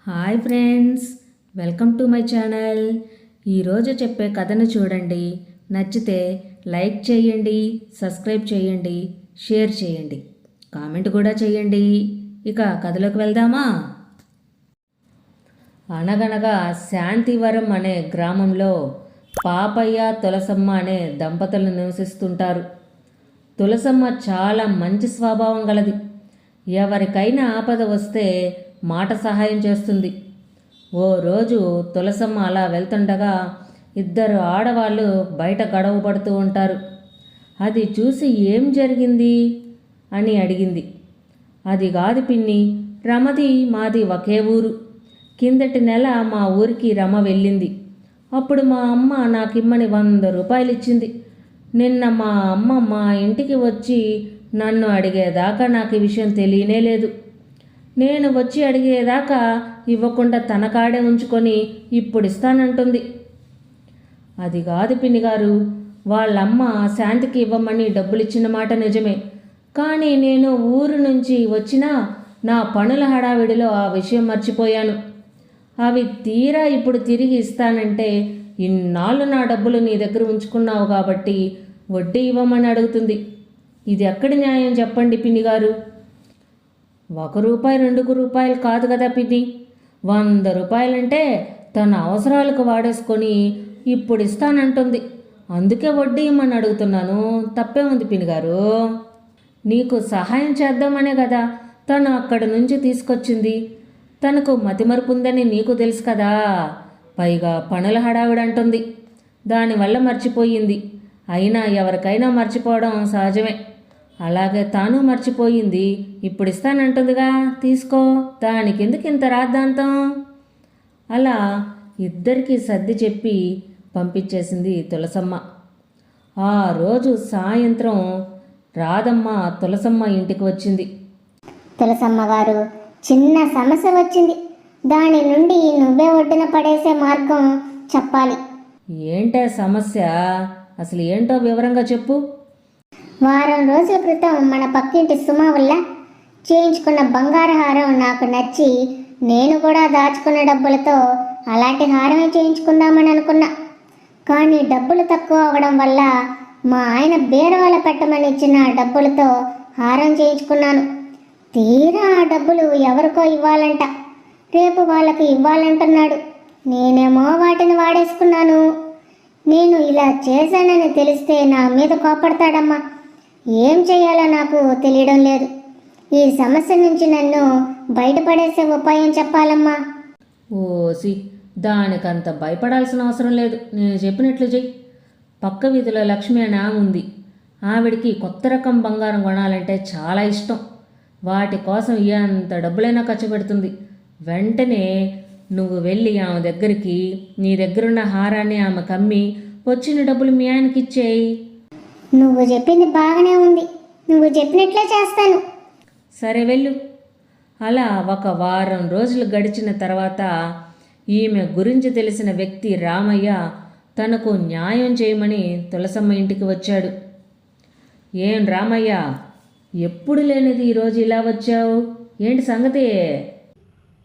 Hi friends, welcome to my channel. ఈరోజు చెప్పే కథను చూడండి. నచ్చితే లైక్ చేయండి, సబ్స్క్రైబ్ చేయండి, షేర్ చేయండి, కామెంట్ కూడా చేయండి. ఇక కథలోకి వెళ్దామా? అనగనగా శాంతివరం అనే గ్రామంలో పాపయ్య తులసమ్మ అనే దంపతులు నివసిస్తుంటారు. తులసమ్మ చాలా మంచి స్వభావం గలది. ఎవరికైనా ఆపద వస్తే మాట సహాయం చేస్తుంది. ఓ రోజు తులసమ్మ అలా వెళ్తుండగా ఇద్దరు ఆడవాళ్ళు బయట గొడవ పడుతూ ఉంటారు. అది చూసి ఏం జరిగింది అని అడిగింది. అది కాదు పిన్ని, రమది మాది ఒకే ఊరు. కిందటి నెల మా ఊరికి రమ వెళ్ళింది. అప్పుడు మా అమ్మ నాకిమ్మని 100 రూపాయలు ఇచ్చింది. నిన్న మా అమ్మ మా ఇంటికి వచ్చి నన్ను అడిగేదాకా నాకు ఈ విషయం తెలియనే లేదు. నేను వచ్చి అడిగేదాకా ఇవ్వకుండా తన కాడే ఉంచుకొని ఇప్పుడు ఇస్తానంటుంది. అది కాదు పిన్ని గారు, వాళ్ళమ్మ శాంతికి ఇవ్వమని డబ్బులు ఇచ్చిన మాట నిజమే. కానీ నేను ఊరు నుంచి వచ్చినా నా పనుల హడావిడిలో ఆ విషయం మర్చిపోయాను. అవి తీరా ఇప్పుడు తిరిగి ఇస్తానంటే ఇన్నాళ్ళు నా డబ్బులు నీ దగ్గర ఉంచుకున్నావు కాబట్టి వడ్డీ ఇవ్వమని అడుగుతుంది. ఇది ఎక్కడి న్యాయం చెప్పండి పిన్ని గారు? 1 రూపాయి 2 రూపాయలు కాదు కదా పిన్ని, 100 రూపాయలంటే తన అవసరాలకు వాడేసుకొని ఇప్పుడు ఇస్తానంటుంది. అందుకే వడ్డీ ఇమ్మని అడుగుతున్నాను. తప్పే ఉంది పిన్ని గారు. నీకు సహాయం చేద్దామనే కదా తను అక్కడి నుంచి తీసుకొచ్చింది. తనకు మతిమరుపు ఉందని నీకు తెలుసు కదా. పైగా పనుల హడావిడంటుంది. దానివల్ల మర్చిపోయింది. అయినా ఎవరికైనా మర్చిపోవడం సహజమే. అలాగే తాను మర్చిపోయింది. ఇప్పుడు ఇస్తానంటుందిగా, తీసుకో, దానికెందుకు ఇంత రాద్ధాంతం? అలా ఇద్దరికీ సర్ది చెప్పి పంపించేసింది తులసమ్మ. ఆ రోజు సాయంత్రం రాధమ్మ తులసమ్మ ఇంటికి వచ్చింది. తులసమ్మ గారు, చిన్న సమస్య వచ్చింది. దాని నుండి నువ్వే ఒడ్డున పడేసే మార్గం చెప్పాలి. ఏంటే సమస్య? అసలు ఏంటో వివరంగా చెప్పు. వారం రోజుల క్రితం మన పక్కింటి సుమ వల్ల చేయించుకున్న బంగారు హారం నాకు నచ్చి నేను కూడా దాచుకున్న డబ్బులతో అలాంటి హారమే చేయించుకుందామని అనుకున్నా. కానీ డబ్బులు తక్కువ అవడం వల్ల మా ఆయన బీరువాలో పెట్టమని ఇచ్చిన డబ్బులతో హారం చేయించుకున్నాను. తీరా ఆ డబ్బులు ఎవరికో ఇవ్వాలంట. రేపు వాళ్ళకి ఇవ్వాలంటున్నాడు. నేనేమో వాటిని వాడేసుకున్నాను. నేను ఇలా చేశానని తెలిస్తే నా మీద కోపడతాడమ్మా. ఏం చేయాలో నాకు తెలియడం లేదు. ఈ సమస్య నుంచి నన్ను బయటపడేసే ఉపాయం చెప్పాలమ్మా. ఓసి, దానికంత భయపడాల్సిన అవసరం లేదు. నేను చెప్పినట్లు చెయ్యి. పక్క వీధిలో లక్ష్మి అని ఆమె ఉంది. ఆవిడికి కొత్త రకం బంగారం కొనాలంటే చాలా ఇష్టం. వాటి కోసం ఎంత డబ్బులైనా ఖర్చు పెడుతుంది. వెంటనే నువ్వు వెళ్ళి ఆమె దగ్గరికి నీ దగ్గరున్న హారాన్ని ఆమె కమ్మి వచ్చిన డబ్బులు మీ ఆయనకి ఇచ్చేయి. నువ్వు చెప్పింది బాగానే ఉంది. నువ్వు చెప్పినట్లే చేస్తాను. సరే, వెళ్ళు. అలా 1 వారం రోజులు గడిచిన తర్వాత ఈమె గురించి తెలిసిన వ్యక్తి రామయ్య తనకు న్యాయం చేయమని తులసమ్మ ఇంటికి వచ్చాడు. ఏం రామయ్య, ఎప్పుడు లేనిది ఈరోజు ఇలా వచ్చావు? ఏంటి సంగతి?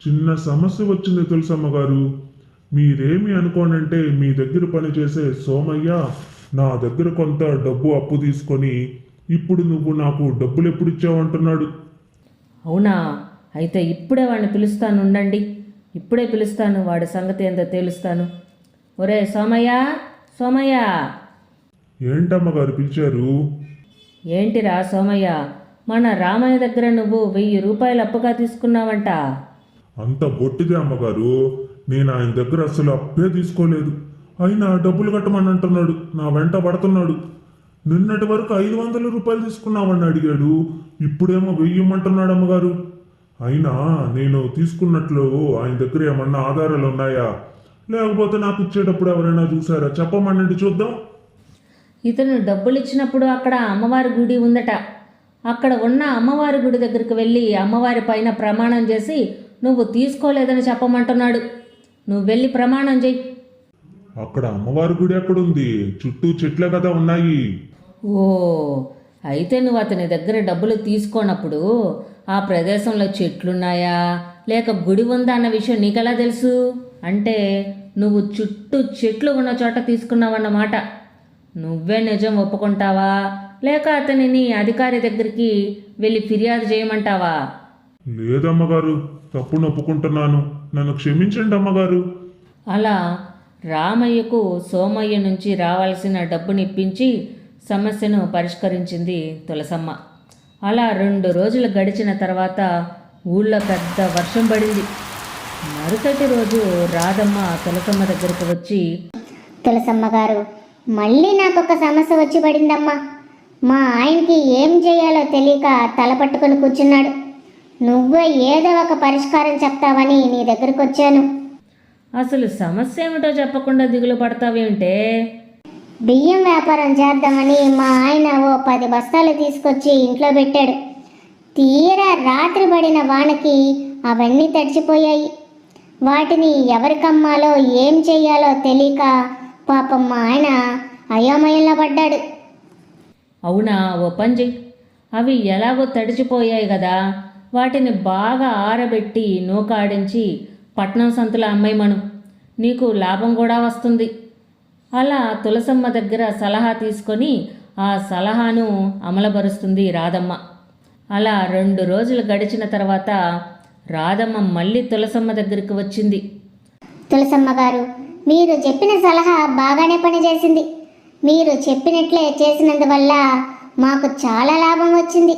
చిన్న సమస్య వచ్చింది తులసమ్మ గారు. మీరేమి అనుకోనంటే మీ దగ్గర పనిచేసే సోమయ్య నా దగ్గర కొంత డబ్బు అప్పు తీసుకొని ఇప్పుడు నువ్వు నాకు డబ్బులు ఎప్పుడు ఇచ్చావంటున్నాడు. అవునా? అయితే ఇప్పుడే వాడిని పిలుస్తాను, ఉండండి. ఇప్పుడే పిలుస్తాను, వాడి సంగతి ఏందో తేలుస్తాను. ఒరే సోమయ్య, సోమయ్య! ఏంటమ్మగారు పిలిచారు? ఏంటిరా సోమయ్య, మన రామయ్య దగ్గర నువ్వు 1000 రూపాయలు అప్పుగా తీసుకున్నావంట. అంత బొట్టిదే అమ్మగారు. నేను ఆయన దగ్గర అసలు అప్పే తీసుకోలేదు. అయినా డబ్బులు కట్టమని అంటున్నాడు. నా వెంట పడుతున్నాడు. నిన్నటి వరకు 500 రూపాయలు తీసుకున్నామని అడిగాడు. ఇప్పుడేమో 1000 ఇమ్మంటున్నాడు అమ్మగారు. అయినా నేను తీసుకున్నట్లు ఆయన దగ్గర ఏమన్నా ఆధారాలు ఉన్నాయా? లేకపోతే నాకు ఇచ్చేటప్పుడు ఎవరైనా చూసారా? చెప్పమనండి చూద్దాం. ఇతను డబ్బులు ఇచ్చినప్పుడు అక్కడ అమ్మవారి గుడి ఉందట. అక్కడ ఉన్న అమ్మవారి గుడి దగ్గరికి వెళ్ళి అమ్మవారి పైన ప్రమాణం చేసి నువ్వు తీసుకోలేదని చెప్పమంటున్నాడు. నువ్వు వెళ్ళి ప్రమాణం చెయ్యి. అక్కడ అమ్మవారి గుడి ఎక్కడుంది? చుట్టూ చెట్లే కదా ఉన్నాయి. ఓ, అయితే నువ్వు అతని దగ్గర డబ్బులు తీసుకోనప్పుడు ఆ ప్రదేశంలో చెట్లున్నాయా లేక గుడి ఉందా అన్న విషయం నీకెలా తెలుసు? అంటే నువ్వు చుట్టూ చెట్లు ఉన్న చోట తీసుకున్నావన్నమాట. నువ్వే నిజం ఒప్పుకుంటావా లేక అతనిని అధికారి దగ్గరికి వెళ్ళి ఫిర్యాదు చేయమంటావా? లేదమ్మగారు, తప్పును ఒప్పుకుంటున్నాను, నన్ను క్షమించండి అమ్మగారు. అలా రామయ్యకు సోమయ్య నుంచి రావాల్సిన డబ్బుని ఇప్పించి సమస్యను పరిష్కరించింది తులసమ్మ. అలా 2 రోజులు గడిచిన తర్వాత ఊళ్ళో పెద్ద వర్షం పడింది. మరుసటి రోజు రాధమ్మ తులసమ్మ దగ్గరకు వచ్చి, తులసమ్మ గారు, మళ్ళీ నాకొక సమస్య వచ్చి పడిందమ్మా. మా ఆయనకి ఏం చేయాలో తెలియక తల పట్టుకొని కూర్చున్నాడు. నువ్వే ఏదో ఒక పరిష్కారం చెప్తావని నీ దగ్గరకు వచ్చాను. అసలు సమస్య ఏమిటో చెప్పకుండా దిగులు పడతావేమిటే? బియ్యం వ్యాపారం చేద్దామని మా ఆయన ఓ 10 బస్తాలు తీసుకొచ్చి ఇంట్లో పెట్టాడు. తీరా రాత్రి పడిన వానకి అవన్నీ తడిచిపోయాయి. వాటిని ఎవరికమ్మాలో ఏం చెయ్యాలో తెలియక పాపం మా ఆయన అయోమయంలో పడ్డాడు. అవునా, ఓ పని చెయ్యి. అవి ఎలాగో తడిచిపోయాయి కదా, వాటిని బాగా ఆరబెట్టి నూకాడించి పట్నం సంతలో అమ్మేయమను, నీకు లాభం కూడా వస్తుంది. అలా తులసమ్మ దగ్గర సలహా తీసుకొని ఆ సలహాను అమలుపరుస్తుంది రాధమ్మ. అలా 2 రోజులు గడిచిన తర్వాత రాధమ్మ మళ్ళీ తులసమ్మ దగ్గరికి వచ్చింది. తులసమ్మ గారు, మీరు చెప్పిన సలహా బాగానే పనిచేసింది. మీరు చెప్పినట్లే చేసినందువల్ల మాకు చాలా లాభం వచ్చింది.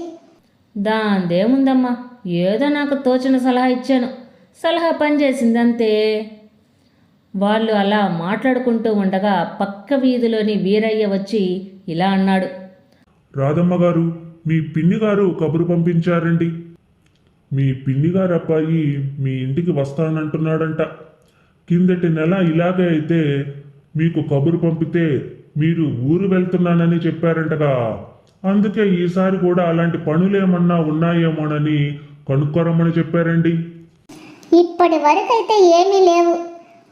దాందేముందమ్మా, ఏదో నాకు తోచిన సలహా ఇచ్చాను, సలహా పనిచేసింది అంతే. వాళ్ళు అలా మాట్లాడుకుంటూ ఉండగా పక్క వీధిలోని వీరయ్య వచ్చి ఇలా అన్నాడు. రాధమ్మ గారు, మీ పిన్ని గారు కబురు పంపించారండి. మీ పిన్ని గారు అబ్బాయి మీ ఇంటికి వస్తానంటున్నాడంట. కిందటి నెల ఇలాగే అయితే మీకు కబురు పంపితే మీరు ఊరు వెళ్తున్నానని చెప్పారంటగా. అందుకే ఈసారి కూడా అలాంటి పనులేమన్నా ఉన్నాయేమోనని కనుక్కోరమ్మని చెప్పారండి. ఇప్పటి వరకైతే ఏమీ లేవు.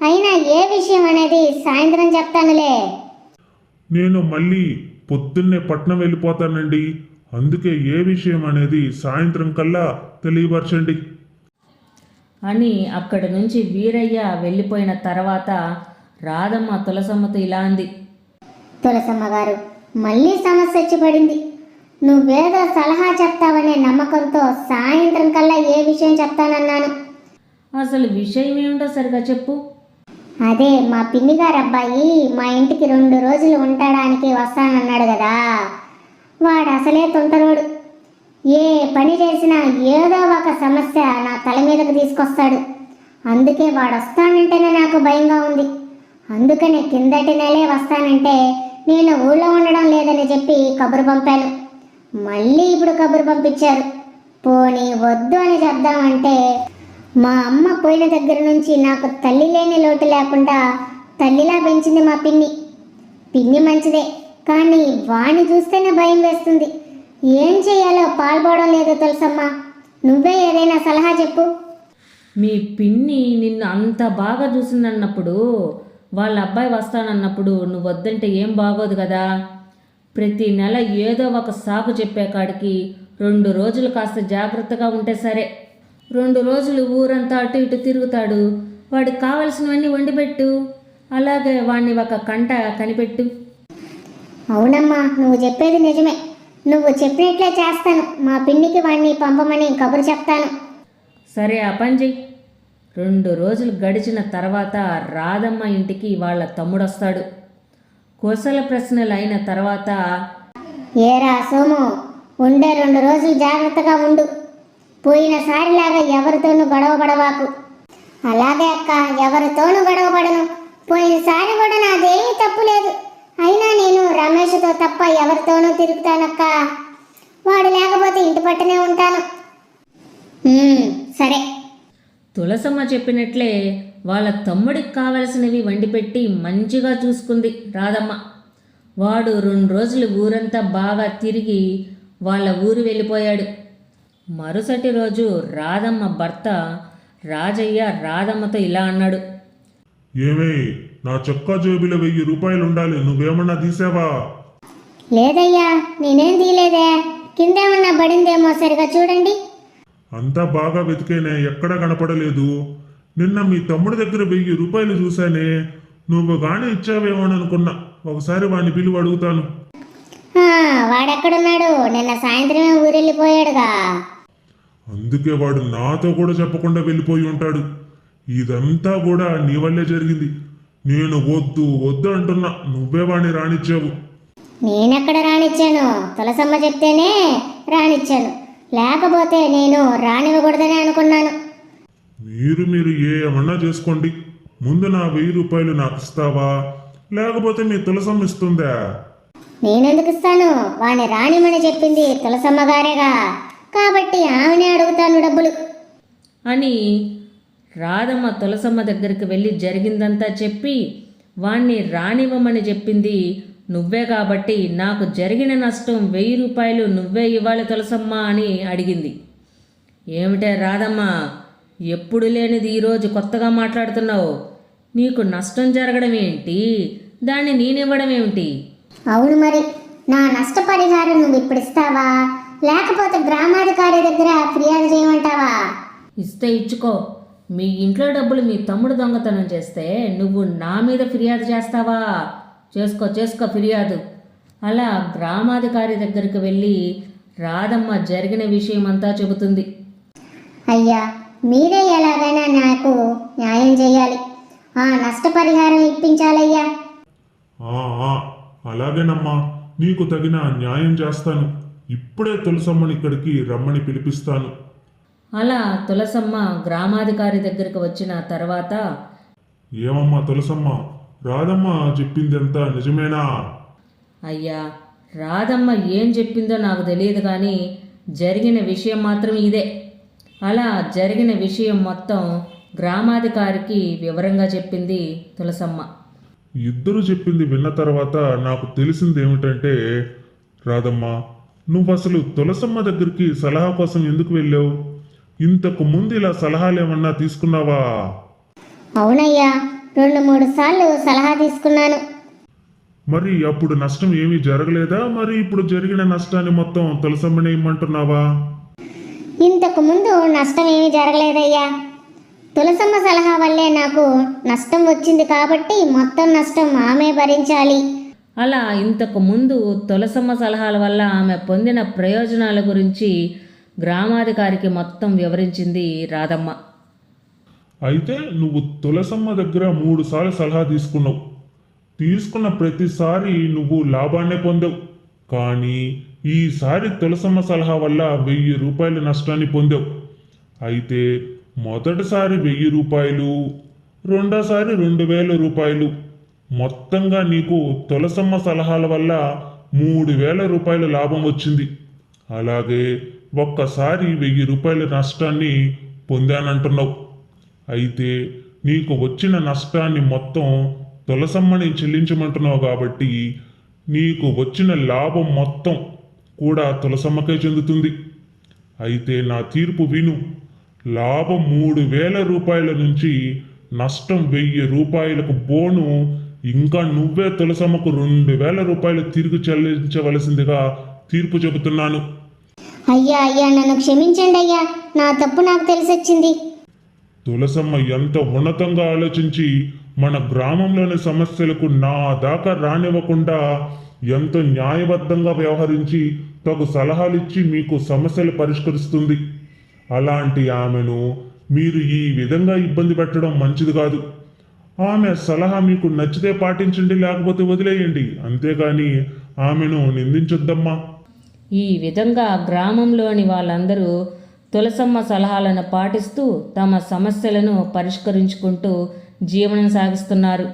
అయినా ఏ విషయం అనేది సాయంత్రం చెప్తానులే. నేను మళ్ళీ పొద్దున్నే పట్నం వెళ్ళిపోతానండి. అందుకే ఏ విషయం అనేది సాయంత్రం కల్లా తెలియపరచండి అని అక్కడి నుంచి వీరయ్య వెళ్ళిపోయిన తర్వాత రాధమ్మ తులసమ్మతో ఇలా అంది. తులసమ్మ గారు, మళ్ళీ సమస్య వచ్చి పడింది. నువ్వేదో సలహా చెప్తావనే నమ్మకంతో సాయంత్రం కల్లా ఏ విషయం చెప్తానన్నాను. అసలు విషయం ఏమిటో సరిగా చెప్పు. అదే, మా పిన్ని గారు అబ్బాయి మా ఇంటికి 2 రోజులు ఉండడానికి వస్తానన్నాడు కదా. వాడు అసలే తుంటరోడు. ఏ పని చేసినా ఏదో ఒక సమస్య నా తల మీదకు తీసుకొస్తాడు. అందుకే వాడు వస్తానంటేనే నాకు భయంగా ఉంది. అందుకనే కిందటి నెలే వస్తానంటే నేను ఊళ్ళో ఉండడం లేదని చెప్పి కబురు పంపాను. మళ్ళీ ఇప్పుడు కబురు పంపించారు. పోనీ వద్దు అని చెప్దామంటే మా అమ్మ పోయిన దగ్గర నుంచి నాకు తల్లి లేని లోటు లేకుండా తల్లిలా పెంచింది మా పిన్ని. పిన్ని మంచిదే, కానీ వాణ్ణి చూస్తేనే భయం వేస్తుంది. ఏం చేయాలో పాల్పోవడం లేదు తులసమ్మ. నువ్వే ఏదైనా సలహా చెప్పు. మీ పిన్ని నిన్ను అంత బాగా చూసిందన్నప్పుడు, వాళ్ళ అబ్బాయి వస్తానన్నప్పుడు నువ్వు వద్దంటే ఏం బాగోదు కదా. ప్రతి నెల ఏదో ఒక సాకు చెప్పే కాడికి 2 రోజులు కాస్త జాగ్రత్తగా ఉంటే సరే. 2 రోజులు ఊరంతా అటు ఇటు తిరుగుతాడు. వాడికి కావలసినవన్నీ వండిపెట్టు. అలాగే వాడిని ఒక కంట కనిపెట్టు. అవునమ్మా, నువ్వు చెప్పేది నిజమే. నువ్వు చెప్పినట్లే చేస్తాను. మా పిన్నికి వాణ్ణి పంపమని కబురు చెప్తాను. సరే, ఆ పని చెయ్యి. 2 రోజులు గడిచిన తర్వాత రాధమ్మ ఇంటికి వాళ్ళ తమ్ముడొస్తాడు. కుశల ప్రశ్నలు అయిన తర్వాత, ఏరా సోము, ఉండే 2 రోజులు జాగ్రత్తగా ఉండు. పోయినసారిలాగా ఎవరితోనూ గొడవ పడవాకు. అలాగే అక్క, ఎవరితోనూ గొడవ పడను. పోయినసారి కూడా నాదేమీ తప్పు లేదు. అయినా నేను రమేష్తో తప్ప ఎవరితోనూ తిరుగుతానక్క. వాడు లేకపోతే ఇంటి పట్టునే ఉంటాను. సరే. తులసమ్మ చెప్పినట్లే వాళ్ళ తమ్ముడికి కావలసినవి వండిపెట్టి మంచిగా చూసుకుంది రాధమ్మ. వాడు 2 రోజులు ఊరంతా బాగా తిరిగి వాళ్ళ ఊరు వెళ్ళిపోయాడు. మరుసటి రోజు రాధమ్మ భర్త రాజయ్య రాధమ్మతో ఇలా అన్నాడు. ఏమే, నా చొక్కా జేబులో 1000 రూపాయలు ఉండాలి. నువ్వేమన్నా తీసావా? లేదయ్యా, నేనేం తీయలేదే. కిందేమన్నా పడిందేమో, సరిగా చూడండి. అంతా బాగా వెతికేనే ఎక్కడా కనపడలేదు. నిన్న మీ తమ్ముడి దగ్గర 1000 రూపాయలు చూశానే. నువ్వు గాని ఇచ్చావేమోననుకున్నా. ఒకసారి వాడిని పిలువ అడుగుతాను. ఆ, వాడెక్కడున్నాడు? నిన్న సాయంత్రమే ఊరెళ్ళిపోయాడుగా. అందుకే వాడు నాతో కూడా చెప్పకుండా వెళ్ళిపోయి ఉంటాడు. ఇదంతా కూడా నీ వల్లే జరిగింది. నేను వద్దు వద్దు అంటున్నా, నువ్వే వాడిని రానిచ్చావు. నేనెక్కడ రానిచ్చాను? తులసమ్మ చెప్తేనే రానిచ్చాను, లేకపోతే నేను రానివ్వకూడదని అనుకున్నాను. మీరు ఏమన్నా చేసుకోండి. ముందు నా 1000 రూపాయలు నాకు ఇస్తావా, లేకపోతే మీ తులసమ్మ ఇస్తుందా? నేనెందుకు ఇస్తాను? వాణ్ణి రానిమని చెప్పింది తులసమ్మ గారేగా, కాబట్టి ఆమెనే అడుగుతాను డబ్బులు అని రాధమ్మ తులసమ్మ దగ్గరికి వెళ్ళి జరిగిందంతా చెప్పి, వాణ్ణి రానివ్వమని చెప్పింది నువ్వే కాబట్టి నాకు జరిగిన నష్టం 1000 రూపాయలు నువ్వే ఇవ్వాలి తులసమ్మ అని అడిగింది. ఏమిటే రాధమ్మ, ఎప్పుడు లేనిది ఈరోజు కొత్తగా మాట్లాడుతున్నావు? నీకు నష్టం జరగడం ఏంటి, దాన్ని నేనివ్వడం ఏమిటి? అవును, మరి నా నష్టపరిహారం నువ్వు ఇప్పుడు ఇస్తావా, లేకపోతే గ్రామాధికారి దగ్గర ఫిర్యాదు చేయమంటావా? ఇస్తే ఇచ్చుకో. మీ ఇంట్లో డబ్బులు మీ తమ్ముడు దొంగతనం చేస్తే నువ్వు నా మీద ఫిర్యాదు చేస్తావా? చేసుకో ఫిర్యాదు. అలా గ్రామాధికారి దగ్గరికి వెళ్ళి రాధమ్మ జరిగిన విషయమంతా చెబుతుంది. అయ్యా, మీరే ఎలాగైనా నాకు న్యాయం చేయాలి. ఆ నష్టపరిహారం ఇప్పించాలయ్యా. ఆ, ఆ, అలాగేనమ్మా, నీకు తగిన న్యాయం చేస్తాను. ఇప్పుడే తులసమ్మని ఇక్కడికి రమ్మని పిలిపిస్తాను. అలా తులసమ్మ గ్రామాధికారి దగ్గరికి వచ్చిన తర్వాత, ఏమమ్మా తులసమ్మ, రాధమ్మ చెప్పిందంతా నిజమేనా? అయ్యా, రాధమ్మ ఏం చెప్పిందో నాకు తెలియదు కానీ జరిగిన విషయం మాత్రం ఇదే. అలా జరిగిన విషయం మొత్తం గ్రామాధికారికి వివరంగా చెప్పింది తులసమ్మ. ఇద్దరు చెప్పింది విన్న తర్వాత నాకు తెలిసింది ఏమిటంటే, రాధమ్మ, నువ్వు అసలు తులసమ్మ దగ్గరికి సలహా కోసం ఎందుకు వెళ్ళావు? ఇంతకు ముందు ఇలా సలహాలు ఏమన్నా తీసుకున్నావా? అవునయ్యా, 2-3 సార్లు సలహా తీసుకున్నాను. మరి అప్పుడు నష్టం ఏమీ జరగలేదా? మరి ఇప్పుడు జరిగిన నష్టాన్ని మొత్తం తులసమ్మనే ఇమ్మంటున్నావా? ఇంతకు ముందు నష్టం ఏమీ జరగలేదయ్యా. తులసమ్మ సలహా వల్లే నాకు నష్టం వచ్చింది కాబట్టి మొత్తం నష్టం ఆమె భరించాలి. అలా ఇంతకు ముందు తులసమ్మ సలహాల వల్ల ఆమె పొందిన ప్రయోజనాల గురించి గ్రామాధికారికి మొత్తం వివరించింది రాధమ్మ. అయితే నువ్వు తులసమ్మ దగ్గర 3 సార్లు సలహా తీసుకున్నావు. తీసుకున్న ప్రతిసారి నువ్వు లాభాన్నే పొందావు. కానీ ఈసారి తులసమ్మ సలహా వల్ల 1000 రూపాయల నష్టాన్ని పొందావు. అయితే మొదటిసారి 1000 రూపాయలు, రెండోసారి 2000 రూపాయలు, మొత్తంగా నీకు తులసమ్మ సలహాల వల్ల 3000 రూపాయల లాభం వచ్చింది. అలాగే ఒక్కసారి 1000 రూపాయల నష్టాన్ని పొందానంటున్నావు. అయితే నీకు వచ్చిన నష్టాన్ని మొత్తం తులసమ్మని చెల్లించమంటున్నావు కాబట్టి నీకు వచ్చిన లాభం మొత్తం కూడా తులసమ్మకే చెందుతుంది. అయితే నా తీర్పు విను. లాభం 3000 రూపాయల నుంచి నష్టం 1000 రూపాయలకు బోను, ఇంకా నువ్వే తులసమ్మకు 2000 రూపాయలు తిరిగి చెల్లించవలసిందిగా తీర్పు చెబుతున్నాను. అయ్యా నన్ను క్షమించండి అయ్యా, నా తప్పు నాకు తెలిసొచ్చింది. తులసమ్మ ఎంత ఉన్నతంగా ఆలోచించి మన గ్రామంలోని సమస్యలకు నా దాకా రానివ్వకుండా ఎంతో న్యాయబద్ధంగా వ్యవహరించి తగు సలహాలిచ్చి మీకు సమస్యలు పరిష్కరిస్తుంది. అలాంటి ఆమెను మీరు ఈ విధంగా ఇబ్బంది పెట్టడం మంచిది కాదు. ఆమె సలహా మీకు నచ్చితే పాటించండి, లేకపోతే వదిలేయండి. అంతేగాని ఆమెను నిందించొద్దమ్మా. ఈ విధంగా గ్రామంలోని వాళ్ళందరూ తులసమ్మ సలహాలను పాటిస్తూ తమ సమస్యలను పరిష్కరించుకుంటూ జీవనం సాగిస్తున్నారు.